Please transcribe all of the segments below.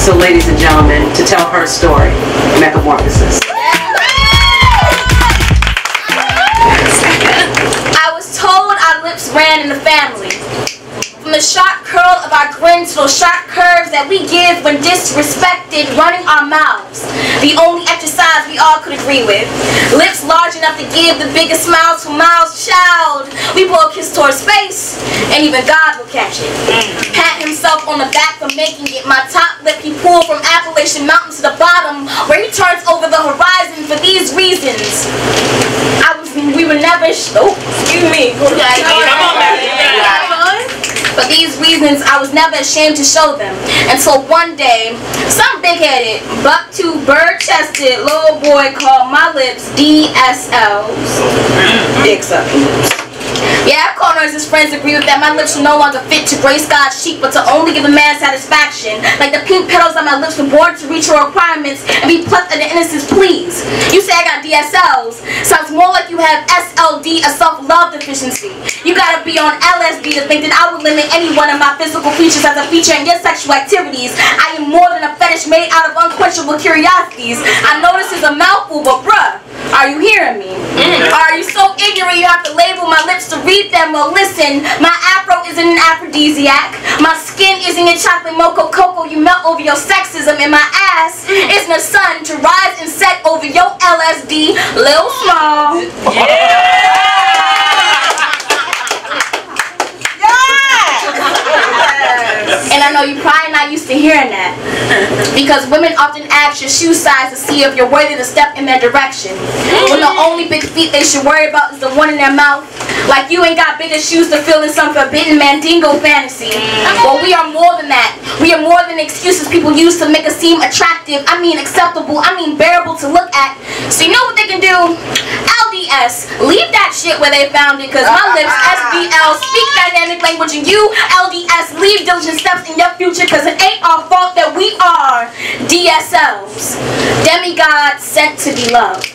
So ladies and gentlemen, to tell her story, Meccamorphis. I was told our lips ran in the family. From the sharp curl of our grins to those sharp curves that we give when disrespected, running our mouths. The only exercise we all could agree with. Lips large enough to give the biggest smiles to Miles' child. We blow a kiss towards space, and even God will catch it. Pat himself on the back for making it. My top lip he pulled from Appalachian Mountains to the bottom, where he turns over the horizon for these reasons. We were never, excuse me. For these reasons, I was never ashamed to show them. Until one day, some big-headed, buck-toothed, bird-chested little boy called my lips DSLs. Dick sucking lips. Yeah, corners his friends agree with that. My lips are no longer fit to grace God's cheek, but to only give a man satisfaction. Like the pink petals on my lips were born to reach your requirements and be plucked at the innocence, please. You say I got DSLs. Sounds more like you have SLD, a self-love deficiency. You gotta be on LSD to think that I would limit any one of my physical features as a feature in your sexual activities. I am more than a fetish made out of unquenchable curiosities. I know this is a mouthful, but bruh, are you hearing me? Are you so ignorant you have to label my lips to read them? Well, listen, my afro isn't an aphrodisiac. My skin isn't your chocolate mocha cocoa you melt over your sexism, and my ass isn't a sun to rise and set over your LSD, Lil Small. And I know you're probably not used to hearing that, because women often ask your shoe size to see if you're worthy to step in their direction, when the only big feet they should worry about is the one in their mouth. Like you ain't got bigger shoes to fill in some forbidden mandingo fantasy. Well, we are more than that. We are more than excuses people use to make us seem attractive, I mean acceptable, I mean bearable to look at. So you know what they can do? LDS, leave that shit where they found it, because my lips, SBL, speak dynamic language, and you, LDS, leave diligent steps in your future, because it ain't our fault that we are DSLs. Demigods sent to be loved.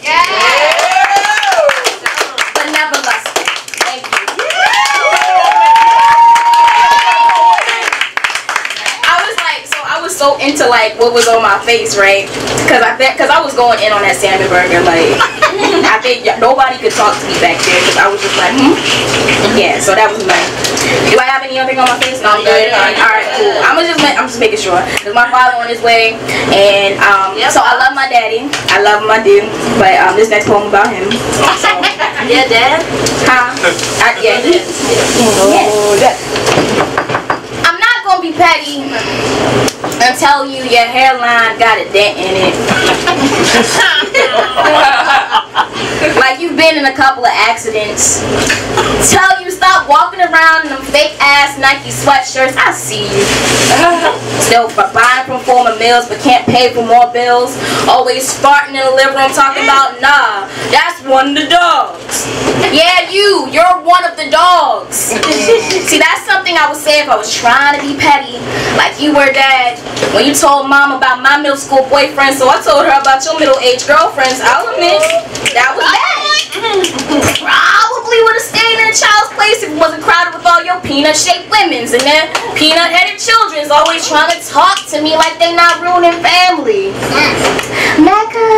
But never lusted. Thank you. I was so into like what was on my face, right? Because I was going in on that salmon burger, like I think nobody could talk to me back there, because I was just like, yeah. So that was like, do I have anything on my face? No, I'm good. All right, cool. I'm just making sure. Cause my father on his way, and so I love my daddy. I love him, I do. But this next poem about him. So, yeah, Dad. Huh? Yeah. Yeah. I'm not gonna be petty and tell you your hairline got a dent in it. Like you've been in a couple of accidents. Tell you stop walking around in them fake ass Nike sweatshirts. I see you. Still buying from former mills but can't pay for more bills. Always farting in the living room talking about, nah, that's one of the dogs. Yeah, you're one of the dogs. See, that's something I would say if I was trying to be petty, like you were, Dad, when you told Mom about my middle school boyfriend, so I told her about your middle-aged girlfriends. I'll admit, that was bad. Probably would have stayed in a child's place if it wasn't crowded with all your peanut-shaped women's and their peanut-headed children's always trying to talk to me like they not ruining family. Mecca,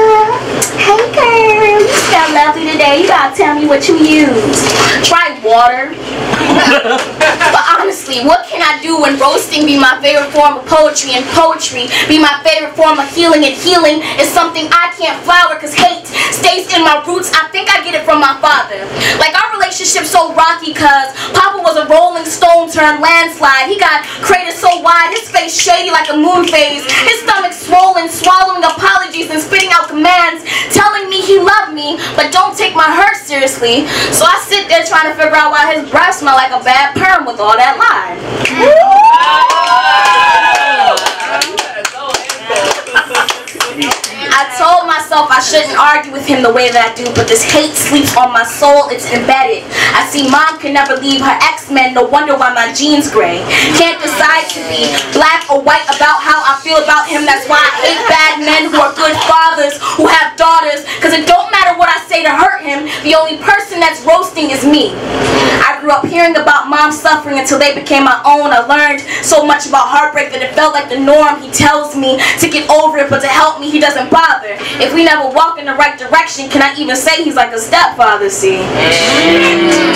hey girl, you smell lovely today. You gotta tell me what you use. Try water. But honestly, what can I do when roasting be my favorite form of poetry and poetry be my favorite form of healing, and healing is something I can't flower because hate stays in my roots. I think I get it from my father. Like our relationship so rocky cause Papa was a rolling stone turned landslide. He got cratered so wide, his face shady like a moon phase. His stomach swollen, swallowing apologies and spitting out commands, telling me he loved me, but don't take my hurt seriously. So I sit there trying to figure out why his breath smell like a bad perm with all that lie. I told myself I shouldn't argue with of him the way that I do, but this hate sleeps on my soul, it's embedded. I see mom can never leave her ex-men, no wonder why my jeans gray. Can't decide to be black or white about how I feel about him, that's why I hate bad men who are good fathers, who have daughters, cause it don't matter what I say to hurt him, the only person that's roasting is me. I grew up hearing about mom's suffering until they became my own. I learned so much about heartbreak that it felt like the norm. He tells me to get over it, but to help me he doesn't bother. If we never walk in the right direction, can I even say he's like a stepfather, see?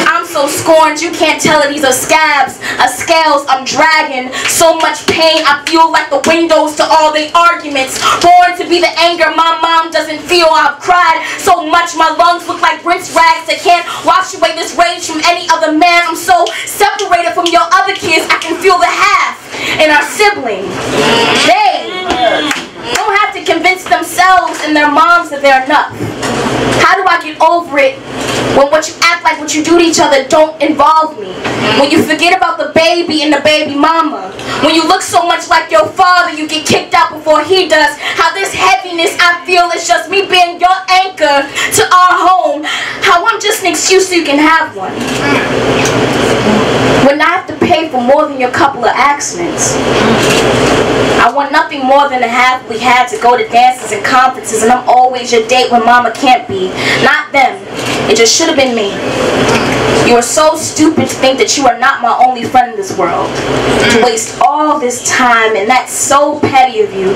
I'm so scorned, you can't tell it, he's a scabs, a scales I'm dragging. So much pain, I feel like the windows to all the arguments. Born to be the anger my mom doesn't feel. I've cried so much, my lungs look like rinse rags. They can't wash away this rage from any other man. I'm so separated from your other kids, I can feel the half in our sibling. They don't have to convince themselves and their moms that they're enough. How do I get over it when what you act like, what you do to each other don't involve me? When you forget about the baby and the baby mama? When you look so much like your father, you get kicked out before he does? How this heaviness I feel is just me being your anchor to our home? How I'm just an excuse so you can have one? When I have to pay for more than your couple of accidents. I want nothing more than the half we had to go to dances and conferences, and I'm always your date when mama can't be. Not them. It just should have been me. You are so stupid to think that you are not my only friend in this world. To waste all this time, and that's so petty of you.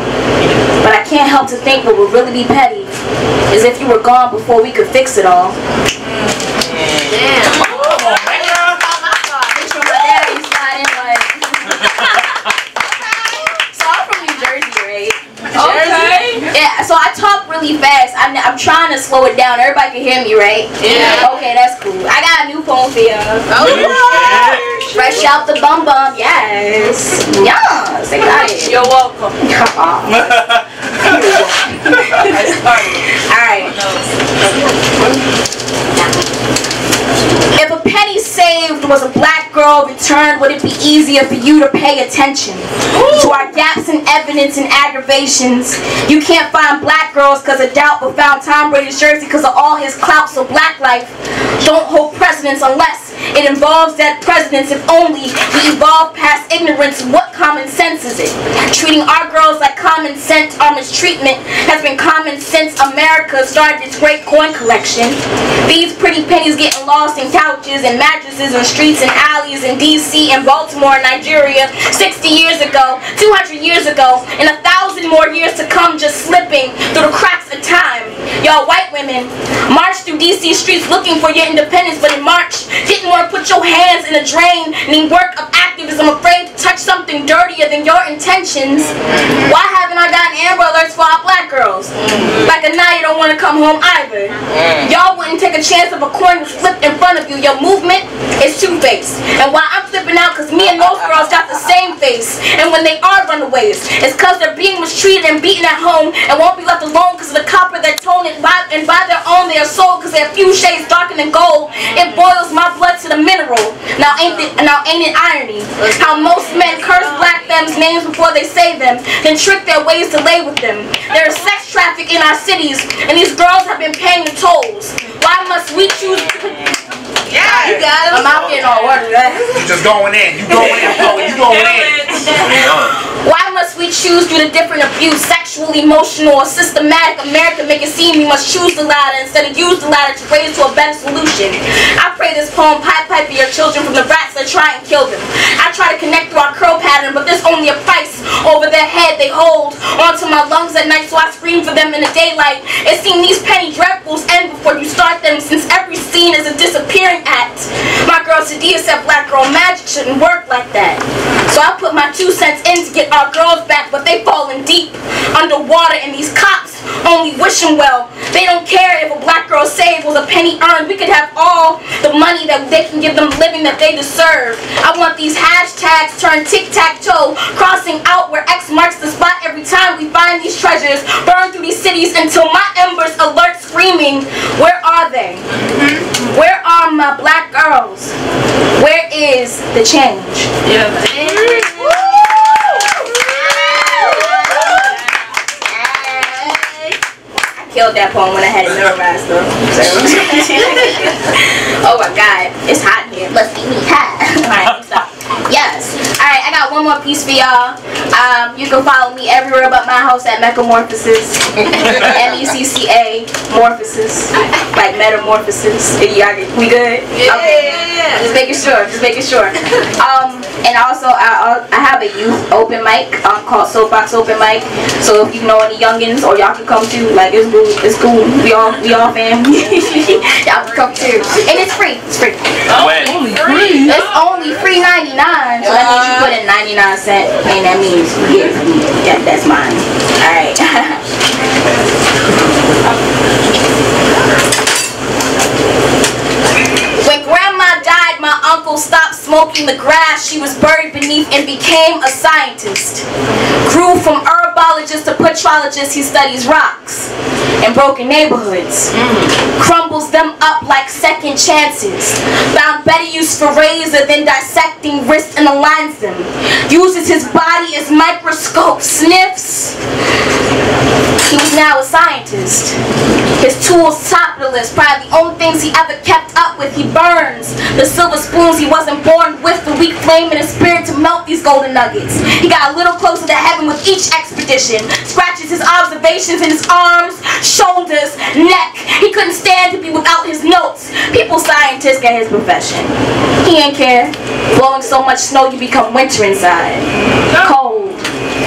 But I can't help to think what would really be petty is if you were gone before we could fix it all. Damn. Okay. Yeah, so I talk really fast. I'm trying to slow it down. Everybody can hear me, right? Yeah. Okay, that's cool. I got a new poem for y'all. Okay. Fresh out the bum bum. Yes. Yes. I got it. You're welcome. Alright. If a penny saved was a black girl returned, would it be easier for you to pay attention to our gaps in evidence and aggravations? You can't find black girls because of doubt, but found Tom Brady's jersey because of all his clout. So black life don't hold precedence unless it involves dead presidents. If only we evolve past ignorance, what common sense is it? Treating our girls like common sense, our mistreatment has been common since America started its great coin collection. These pretty pennies getting lost in couches and mattresses and streets and alleys in DC and Baltimore and Nigeria 60 years ago, 200 years ago, and 1,000 more years to come, just slipping through the cracks of time. Y'all white women marched through DC streets looking for your independence, but in March didn't want to put your hands in a drain, need work of activism, afraid to touch something dirtier than your intentions. Why haven't I gotten Amber Alerts for our black girls? Like Anaya don't want to come home either. Y'all wouldn't take a chance of a coin to flip in front of you. Your movement is two-faced. And why I'm flipping out, because me and those girls got the same face. And when they are runaways, it's because they're being mistreated and beaten at home and won't be left alone because of the copper they're toned, and by their own they are sold because they're a few shades darker than gold. It boils my blood to the mineral. Now ain't it irony how most men curse black femmes' names before they say them, then trick their ways to lay with them. There is sex traffic in our cities, and these girls have been paying the tolls. Why must we choose? Yeah, you got it. I'm out getting all work. You just going in. You going in, Chloe. You going in. Why must we choose due to different abuse, sexual, emotional, or systematic? America make it seem we must choose the ladder instead of use the ladder to raise to a better solution. I pray this poem pipe for your children from the rats that try and kill them. I try to connect through our curl pattern, but there's only a price over their head they hold onto my lungs at night, so I scream for them in the daylight. It seems these penny dreadfuls end before you start them, since every scene is a disappearing act. My girl Sadia said black girl magic shouldn't work like that. So I put my 2 cents in to get our girls back, but they falling deep underwater, and these cops only wishing well. They don't care if a black girl saved was a penny earned. We could have all the money that they can give them living that they deserve. I want these hashtags turned tic-tac-toe, crossing out where X marks the spot every time we find these treasures, burn through these cities until my embers alert screaming, where are they? Where are my black girls? Where is the change? Yeah. Killed wrote that poem when I had it memorized though. Oh my God, it's hot in here. Let's get me hot. Alright, stop. Yes. Alright, I got one more piece for y'all. You can follow me everywhere but my house at Meccamorphis. M-E-C-C-A Morphosis. Like metamorphosis. We good? Yeah. Okay. Just making sure. And also I have a youth open mic called Soapbox Open Mic. So if you know any youngins or y'all can come too, like it's cool. We all family. Y'all can come too. And it's free. When? It's only $3.99. So that means you put in 99 cents, and that means that's mine. Alright. When Grandma died, my uncle stopped smoking the grass she was buried beneath and became a scientist. Grew from herbologist to petrologist, he studies rocks in broken neighborhoods. Crumbles them up like second chances. Found better use for razor than dissecting wrists and aligns them. Uses his body as microscope, sniffs. He was now a scientist. His tools top of the list, probably the only things he ever kept up with. He burns the silver spoons he wasn't born with, the weak flame in his spirit to melt these golden nuggets. He got a little closer to heaven with each expedition. Scratches his observations in his arms, shoulders, neck. He couldn't stand to be without his notes. People scientists get his profession. He ain't care. Blowing so much snow you become winter inside. Cold.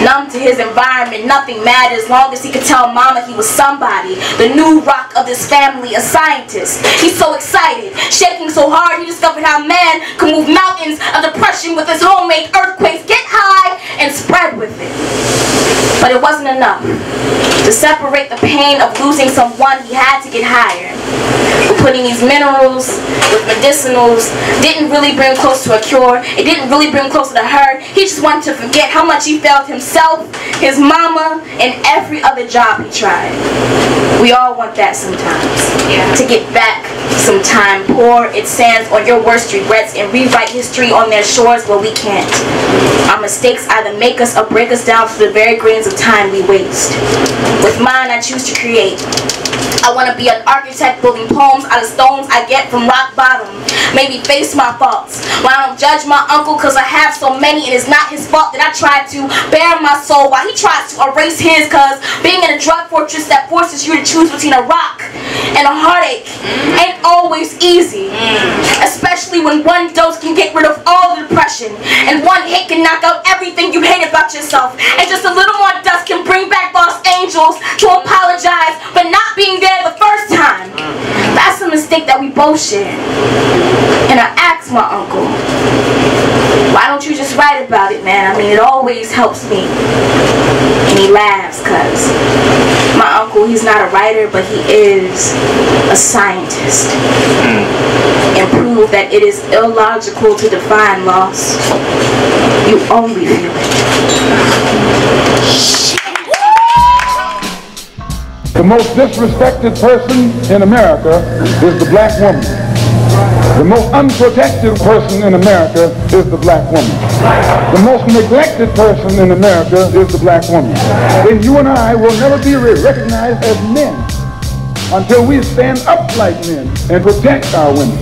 Numb to his environment, nothing mattered as long as he could tell Mama he was somebody, the new rock of this family, a scientist. He's so excited, shaking so hard he discovered how man could move mountains of depression with his homemade earthquakes, get high and spread with it. But it wasn't enough. To separate the pain of losing someone, he had to get higher. Putting these minerals with medicinals didn't really bring him close to a cure. It didn't really bring him closer to her. He just wanted to forget how much he failed himself, his mama, and every other job he tried. We all want that sometimes. To get back sometime, pour its sands on your worst regrets and rewrite history on their shores where we can't. Our mistakes either make us or break us down to the very grains of time we waste. With mine, I choose to create. I want to be an architect building poems out of stones I get from rock bottom. Maybe face my faults. When I don't judge my uncle because I have so many and it's not his fault that I try to bare my soul while he tries to erase his, because being in a drug fortress that forces you to choose between a rock and a heartache ain't always easy. Especially when one dose can get rid of all the depression and one hit can knock out everything you hate about yourself, and just a little more dust can bring back lost angels to apologize for not being there the first time. That's a mistake that we both share. And I asked my uncle, why don't you just write about it, man? I mean, it always helps me. And he laughs, cuz my uncle, he's not a writer, but he is a scientist. And prove that it is illogical to define loss. You only feel it. The most disrespected person in America is the black woman. The most unprotected person in America is the black woman. The most neglected person in America is the black woman. And you and I will never be recognized as men until we stand up like men and protect our women.